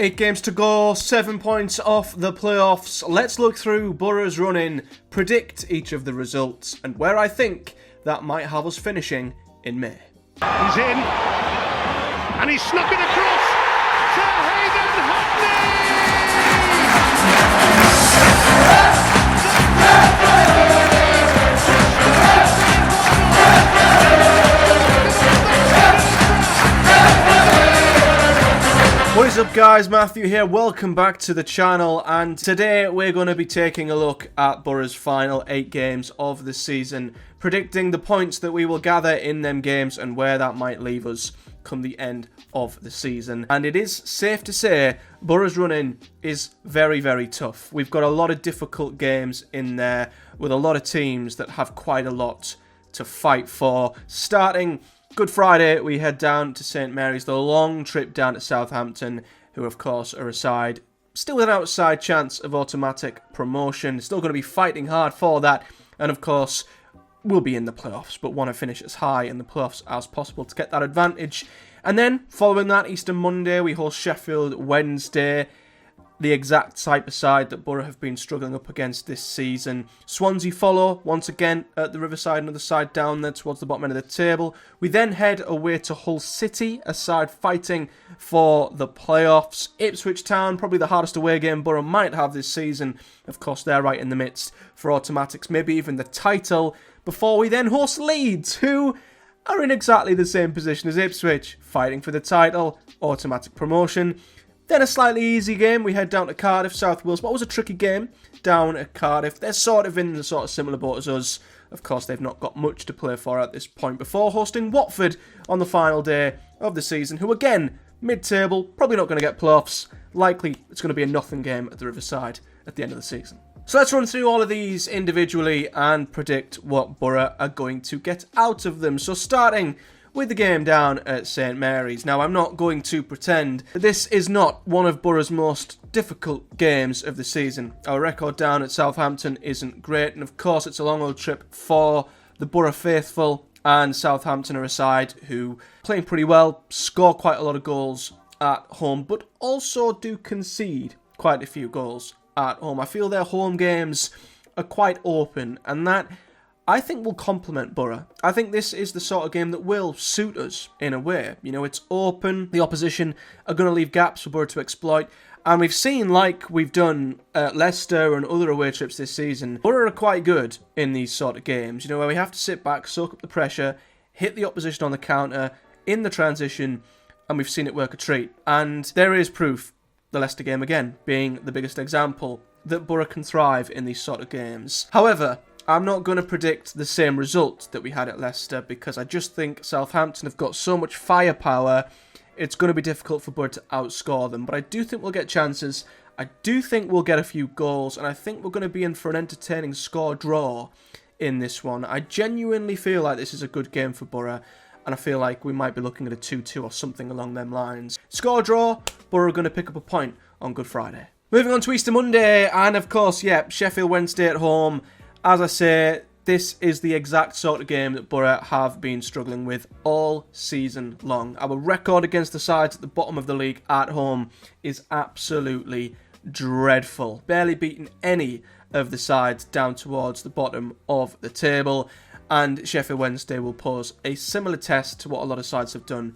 8 games to go, 7 points off the playoffs. Let's look through Boro'S run-in, predict each of the results, and where I think that might have us finishing in May. He's in, and he's snuck it across to Hayden Hutney! What is up guys, Matthew here, welcome back to the channel, and today we're going to be taking a look at Boro'S final 8 games of the season, predicting the points that we will gather in them games and where that might leave us come the end of the season. And it is safe to say Boro'S run-in is very, very tough. We've got a lot of difficult games in there with a lot of teams that have quite a lot to fight for. Starting Good Friday, we head down to St Mary's, the long trip down to Southampton, who of course are a side still with an outside chance of automatic promotion, still going to be fighting hard for that, and of course will be in the playoffs, but want to finish as high in the playoffs as possible to get that advantage. And then, following that, Easter Monday, we host Sheffield Wednesday, the exact type of side that Borough have been struggling up against this season. Swansea follow, once again, at the Riverside, another side down there towards the bottom end of the table. We then head away to Hull City, a side fighting for the playoffs. Ipswich Town, probably the hardest away game Borough might have this season. Of course, they're right in the midst for automatics, maybe even the title, before we then host Leeds, who are in exactly the same position as Ipswich, fighting for the title, automatic promotion. Then a slightly easy game, we head down to Cardiff, South Wales. What was a tricky game down at Cardiff. They're sort of in the sort of similar boat as us. Of course, they've not got much to play for at this point before hosting Watford on the final day of the season, who again, mid-table, probably not going to get playoffs. Likely it's going to be a nothing game at the Riverside at the end of the season. So let's run through all of these individually and predict what Borough are going to get out of them. So starting with the game down at St Mary's. Now, I'm not going to pretend that this is not one of Borough's most difficult games of the season. Our record down at Southampton isn't great, and of course it's a long old trip for the Borough faithful, and Southampton are a side who playing pretty well, score quite a lot of goals at home, but also do concede quite a few goals at home. I feel their home games are quite open, and that I think will complement Borough. I think this is the sort of game that will suit us in a way. You know, it's open, the opposition are going to leave gaps for Borough to exploit, and we've seen, like we've done at Leicester and other away trips this season, Borough are quite good in these sort of games, you know, where we have to sit back, soak up the pressure, hit the opposition on the counter, in the transition, and we've seen it work a treat. And there is proof, the Leicester game again being the biggest example, that Borough can thrive in these sort of games. However, I'm not going to predict the same result that we had at Leicester, because I just think Southampton have got so much firepower, it's going to be difficult for Borough to outscore them. But I do think we'll get chances, I do think we'll get a few goals, and I think we're going to be in for an entertaining score draw in this one. I genuinely feel like this is a good game for Borough, and I feel like we might be looking at a 2-2 or something along them lines. Score draw, Borough are going to pick up a point on Good Friday. Moving on to Easter Monday, and of course, yeah, Sheffield Wednesday at home. As I say, this is the exact sort of game that Borough have been struggling with all season long. Our record against the sides at the bottom of the league at home is absolutely dreadful. Barely beaten any of the sides down towards the bottom of the table. And Sheffield Wednesday will pose a similar test to what a lot of sides have done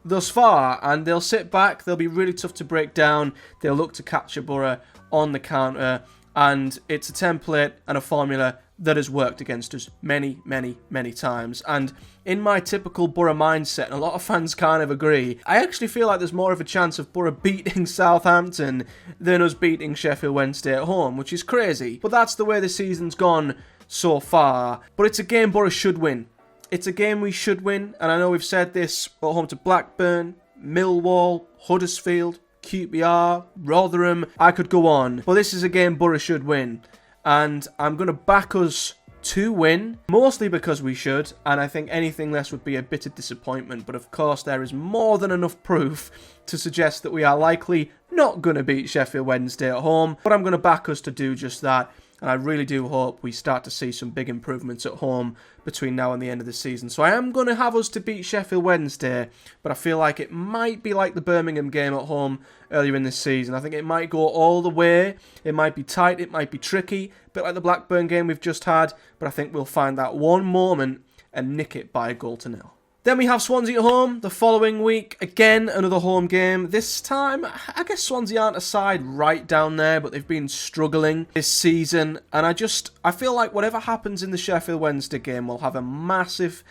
thus far. And they'll sit back, they'll be really tough to break down. They'll look to capture Borough on the counter. And it's a template and a formula that has worked against us many, many, many times. And in my typical Borough mindset, and a lot of fans kind of agree, I actually feel like there's more of a chance of Borough beating Southampton than us beating Sheffield Wednesday at home, which is crazy. But that's the way the season's gone so far. But it's a game Borough should win. It's a game we should win, and I know we've said this at home to Blackburn, Millwall, Huddersfield, QPR, Rotherham, I could go on. But this is a game Borough should win. And I'm going to back us to win, mostly because we should, and I think anything less would be a bitter disappointment. But of course, there is more than enough proof to suggest that we are likely not going to beat Sheffield Wednesday at home. But I'm going to back us to do just that. And I really do hope we start to see some big improvements at home between now and the end of the season. So I am going to have us to beat Sheffield Wednesday, but I feel like it might be like the Birmingham game at home earlier in this season. I think it might go all the way. It might be tight, it might be tricky, a bit like the Blackburn game we've just had, but I think we'll find that one moment and nick it by 1-0. Then we have Swansea at home the following week. Again, another home game. This time, I guess Swansea aren't a side right down there, but they've been struggling this season. And I feel like whatever happens in the Sheffield Wednesday game will have a massive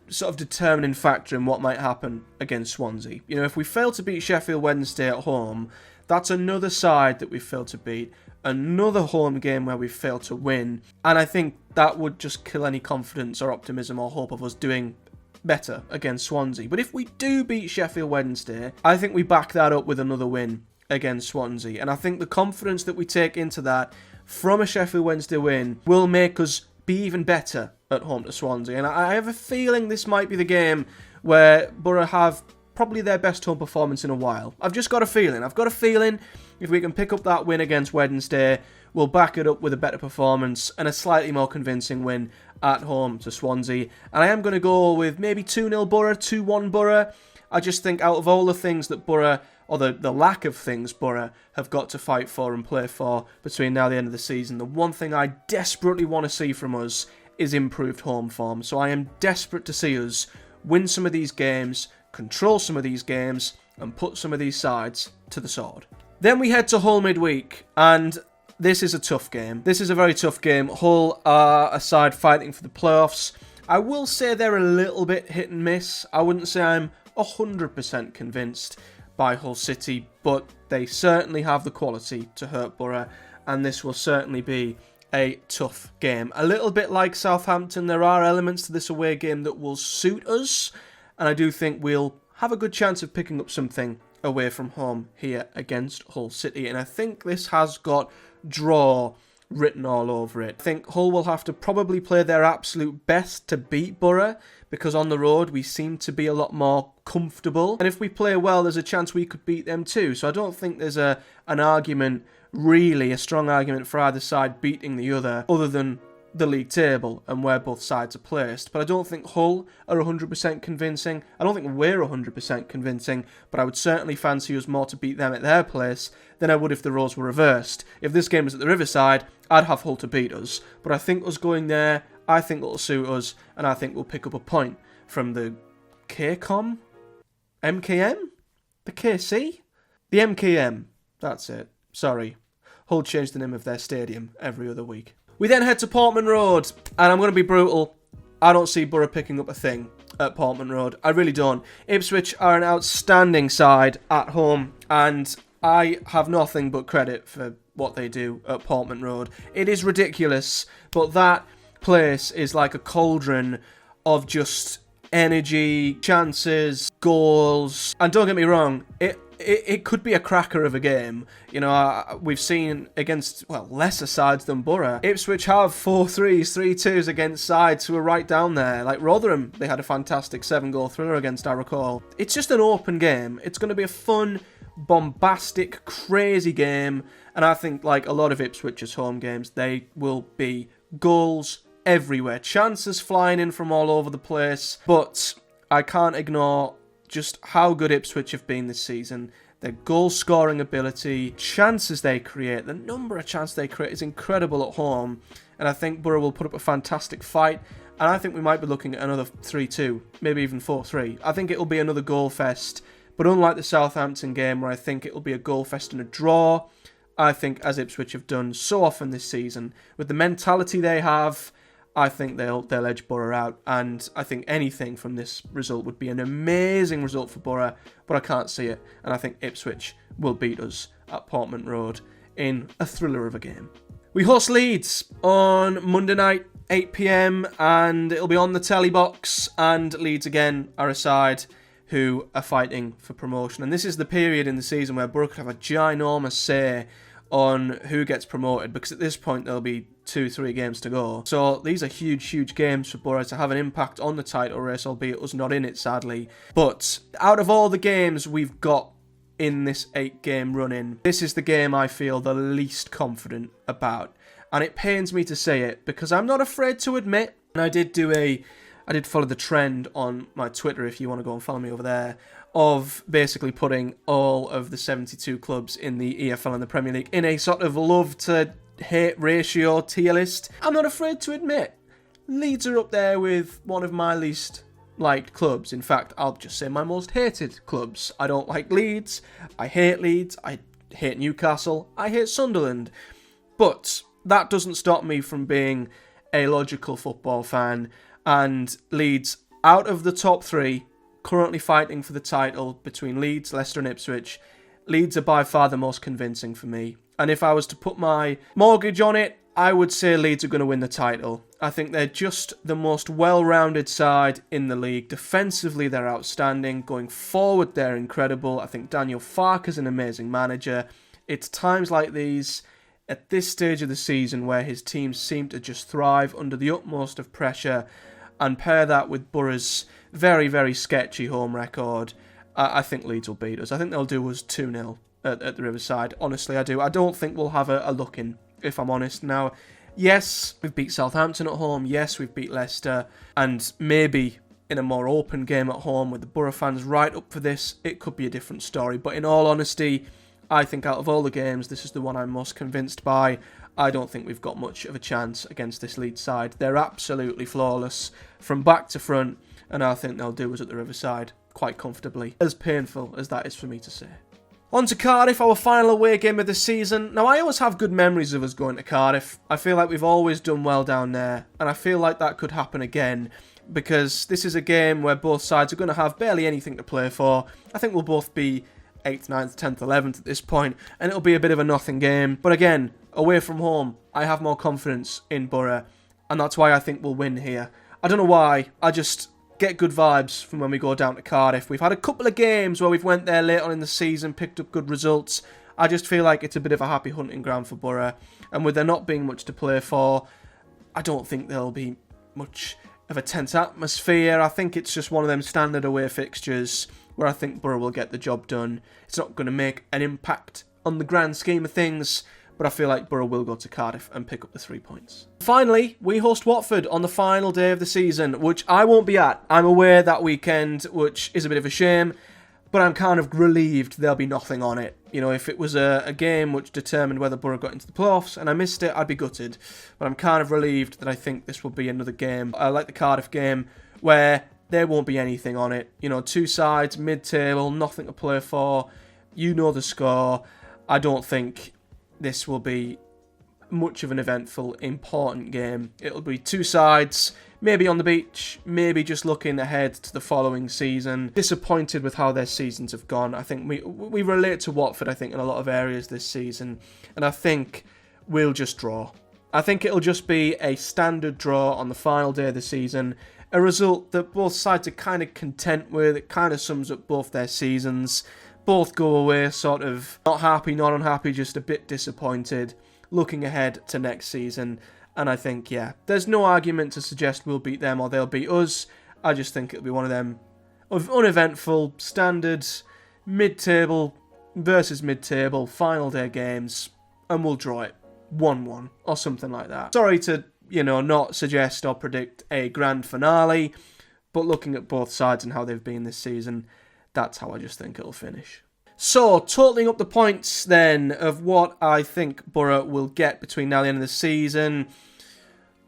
sort of determining factor in what might happen against Swansea. You know, if we fail to beat Sheffield Wednesday at home, that's another side that we failed to beat. Another home game where we failed to win. And I think that would just kill any confidence or optimism or hope of us doing better against Swansea. But if we do beat Sheffield Wednesday, I think we back that up with another win against Swansea. And I think the confidence that we take into that from a Sheffield Wednesday win will make us be even better at home to Swansea. And I have a feeling this might be the game where Borough have probably their best home performance in a while. I've just got a feeling. I've got a feeling if we can pick up that win against Wednesday, we'll back it up with a better performance and a slightly more convincing win at home to Swansea. And I am going to go with maybe 2-0 Borough, 2-1 Borough. I just think out of all the things that Borough, or the lack of things Borough have got to fight for and play for between now and the end of the season, the one thing I desperately want to see from us is improved home form. So I am desperate to see us win some of these games, control some of these games, and put some of these sides to the sword. Then we head to Hull midweek, and this is a tough game. This is a very tough game. Hull are a side fighting for the playoffs. I will say they're a little bit hit and miss. I wouldn't say I'm 100% convinced by Hull City, but they certainly have the quality to hurt Borough, and this will certainly be a tough game. A little bit like Southampton, there are elements to this away game that will suit us, and I do think we'll have a good chance of picking up something away from home here against Hull City. And I think this has got draw written all over it. I think Hull will have to probably play their absolute best to beat Borough, because on the road we seem to be a lot more comfortable. And if we play well, there's a chance we could beat them too. So I don't think there's an argument, really a strong argument for either side beating the other than the league table and where both sides are placed. But I don't think Hull are 100% convincing. I don't think we're 100% convincing, but I would certainly fancy us more to beat them at their place than I would if the roles were reversed. If this game was at the Riverside, I'd have Hull to beat us. But I think us going there, I think it'll suit us, and I think we'll pick up a point from the KCOM? MKM? The KC? The MKM. That's it. Sorry. Hull changed the name of their stadium every other week. We then head to Portman Road, and I'm going to be brutal. I don't see Borough picking up a thing at Portman Road. I really don't. Ipswich are an outstanding side at home, and I have nothing but credit for what they do at Portman Road. It is ridiculous, but that place is like a cauldron of just energy, chances, goals. And don't get me wrong, it could be a cracker of a game. You know, we've seen against, lesser sides than Borough. Ipswich have 4-3s, 3-2s against sides who are right down there. Like Rotherham, they had a fantastic 7-goal thriller against, I recall. It's just an open game. It's going to be a fun, bombastic, crazy game. And I think, like a lot of Ipswich's home games, they will be goals everywhere. Chances flying in from all over the place. But I can't ignore just how good Ipswich have been this season. Their goal-scoring ability, chances they create, the number of chances they create is incredible at home. And I think Borough will put up a fantastic fight. And I think we might be looking at another 3-2, maybe even 4-3. I think it will be another goal fest. But unlike the Southampton game, where I think it will be a goal fest and a draw, I think, as Ipswich have done so often this season, with the mentality they have, I think they'll edge Borough out, and I think anything from this result would be an amazing result for Borough, but I can't see it, and I think Ipswich will beat us at Portman Road in a thriller of a game. We host Leeds on Monday night, 8 PM, and it'll be on the telly box, and Leeds again are a side who are fighting for promotion, and this is the period in the season where Borough could have a ginormous say on who gets promoted, because at this point there'll be 2-3 games to go. So these are huge games for Borough to have an impact on the title race, albeit us not in it, sadly. But out of all the games we've got in this 8-game run-in, this is the game I feel the least confident about. And it pains me to say it because I'm not afraid to admit, and I did follow the trend on my Twitter, if you want to go and follow me over there, of basically putting all of the 72 clubs in the EFL and the Premier League in a sort of love to hate ratio tier list. I'm not afraid to admit, Leeds are up there with one of my least liked clubs. In fact, I'll just say my most hated clubs. I don't like Leeds, I hate Newcastle, I hate Sunderland. But that doesn't stop me from being a logical football fan, and Leeds, out of the top three, currently fighting for the title between Leeds, Leicester and Ipswich, Leeds are by far the most convincing for me. And if I was to put my mortgage on it, I would say Leeds are going to win the title. I think they're just the most well-rounded side in the league. Defensively, they're outstanding. Going forward, they're incredible. I think Daniel Farke's an amazing manager. It's times like these, at this stage of the season, where his teams seem to just thrive under the utmost of pressure, and pair that with Boro'S very, very sketchy home record, I think Leeds will beat us. I think they'll do us 2-0 at the Riverside. Honestly, I do. I don't think we'll have a look in, if I'm honest. Now, yes, we've beat Southampton at home. Yes, we've beat Leicester. And maybe in a more open game at home with the Borough fans right up for this, it could be a different story. But in all honesty, I think out of all the games, this is the one I'm most convinced by. I don't think we've got much of a chance against this Leeds side. They're absolutely flawless from back to front, and I think they'll do us at the Riverside quite comfortably, as painful as that is for me to say. On to Cardiff, our final away game of the season. Now, I always have good memories of us going to Cardiff. I feel like we've always done well down there, and I feel like that could happen again, because this is a game where both sides are going to have barely anything to play for. I think we'll both be 8th, 9th, 10th, 11th at this point, and it'll be a bit of a nothing game. But again, away from home, I have more confidence in Borough, and that's why I think we'll win here. I don't know why, I just get good vibes from when we go down to Cardiff. We've had a couple of games where we've went there late on in the season, picked up good results. I just feel like it's a bit of a happy hunting ground for Borough, and with there not being much to play for, I don't think there'll be much of a tense atmosphere. I think it's just one of them standard away fixtures where I think Borough will get the job done. It's not going to make an impact on the grand scheme of things, but I feel like Borough will go to Cardiff and pick up the 3 points. Finally, we host Watford on the final day of the season, which I won't be at. I'm away that weekend, which is a bit of a shame, but I'm kind of relieved there'll be nothing on it. You know, if it was a game which determined whether Borough got into the playoffs and I missed it, I'd be gutted. But I'm kind of relieved that I think this will be another game, like the Cardiff game, where there won't be anything on it. You know, two sides, mid-table, nothing to play for. You know the score. I don't think this will be much of an eventful, important game. It'll be two sides, maybe on the beach, maybe just looking ahead to the following season. Disappointed with how their seasons have gone. I think we relate to Watford, I think, in a lot of areas this season, and I think we'll just draw. I think it'll just be a standard draw on the final day of the season, a result that both sides are kind of content with. It kind of sums up both their seasons. Both go away sort of not happy, not unhappy, just a bit disappointed, looking ahead to next season. And I think, yeah, there's no argument to suggest we'll beat them or they'll beat us. I just think it'll be one of them of uneventful, standard, mid-table versus mid-table, final day games, and we'll draw it 1-1 or something like that. Sorry to, not suggest or predict a grand finale, but looking at both sides and how they've been this season, that's how I just think it'll finish. So, totaling up the points then of what I think Borough will get between now and the end of the season,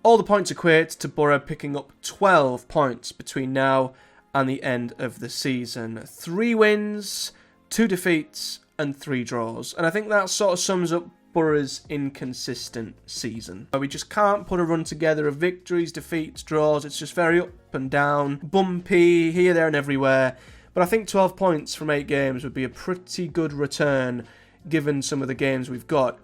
all the points equate to Borough picking up 12 points between now and the end of the season. 3 wins, 2 defeats, and 3 draws. And I think that sort of sums up Borough's inconsistent season. We just can't put a run together of victories, defeats, draws. It's just very up and down, bumpy, here, there, and everywhere. But I think 12 points from 8 games would be a pretty good return given some of the games we've got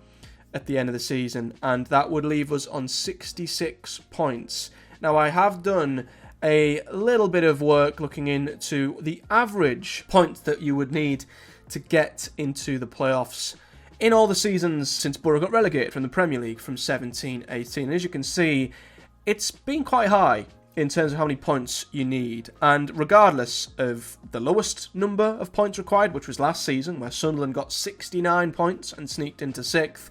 at the end of the season. And that would leave us on 66 points. Now, I have done a little bit of work looking into the average points that you would need to get into the playoffs in all the seasons since Borough got relegated from the Premier League from 17-18. As you can see, it's been quite high in terms of how many points you need. And regardless of the lowest number of points required, which was last season, where Sunderland got 69 points and sneaked into 6th,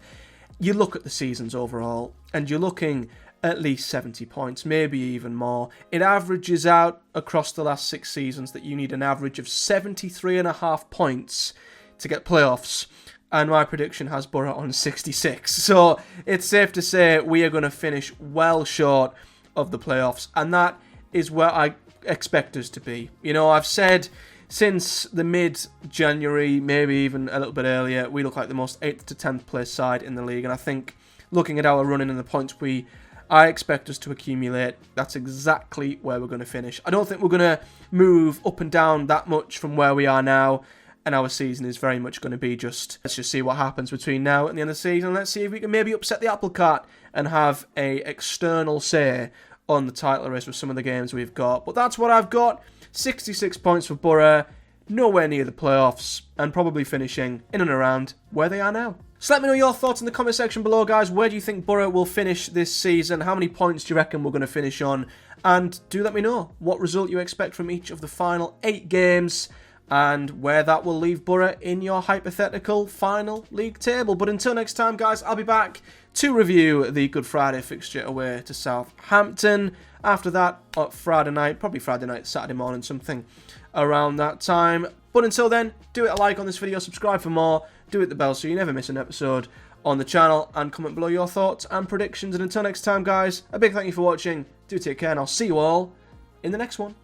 you look at the seasons overall, and you're looking at least 70 points, maybe even more. It averages out across the last 6 seasons that you need an average of 73.5 points to get playoffs. And my prediction has Borough on 66. So it's safe to say we are going to finish well short of the playoffs. And that is where I expect us to be. You know, I've said since the mid-January, maybe even a little bit earlier, we look like the most 8th to 10th place side in the league. And I think looking at our running and the points I expect us to accumulate, that's exactly where we're going to finish. I don't think we're going to move up and down that much from where we are now. And our season is very much going to be let's just see what happens between now and the end of the season. Let's see if we can maybe upset the apple cart and have a external say on the title race with some of the games we've got. But that's what I've got. 66 points for Borough, nowhere near the playoffs, and probably finishing in and around where they are now. So let me know your thoughts in the comment section below, guys. Where do you think Borough will finish this season? How many points do you reckon we're going to finish on? And do let me know what result you expect from each of the final 8 games, and where that will leave Borough in your hypothetical final league table. But until next time, guys, I'll be back to review the Good Friday fixture away to Southampton. After that, Friday night, probably Friday night, Saturday morning, something around that time. But until then, do hit a like on this video, subscribe for more, do hit the bell so you never miss an episode on the channel, and comment below your thoughts and predictions. And until next time, guys, a big thank you for watching. Do take care, and I'll see you all in the next one.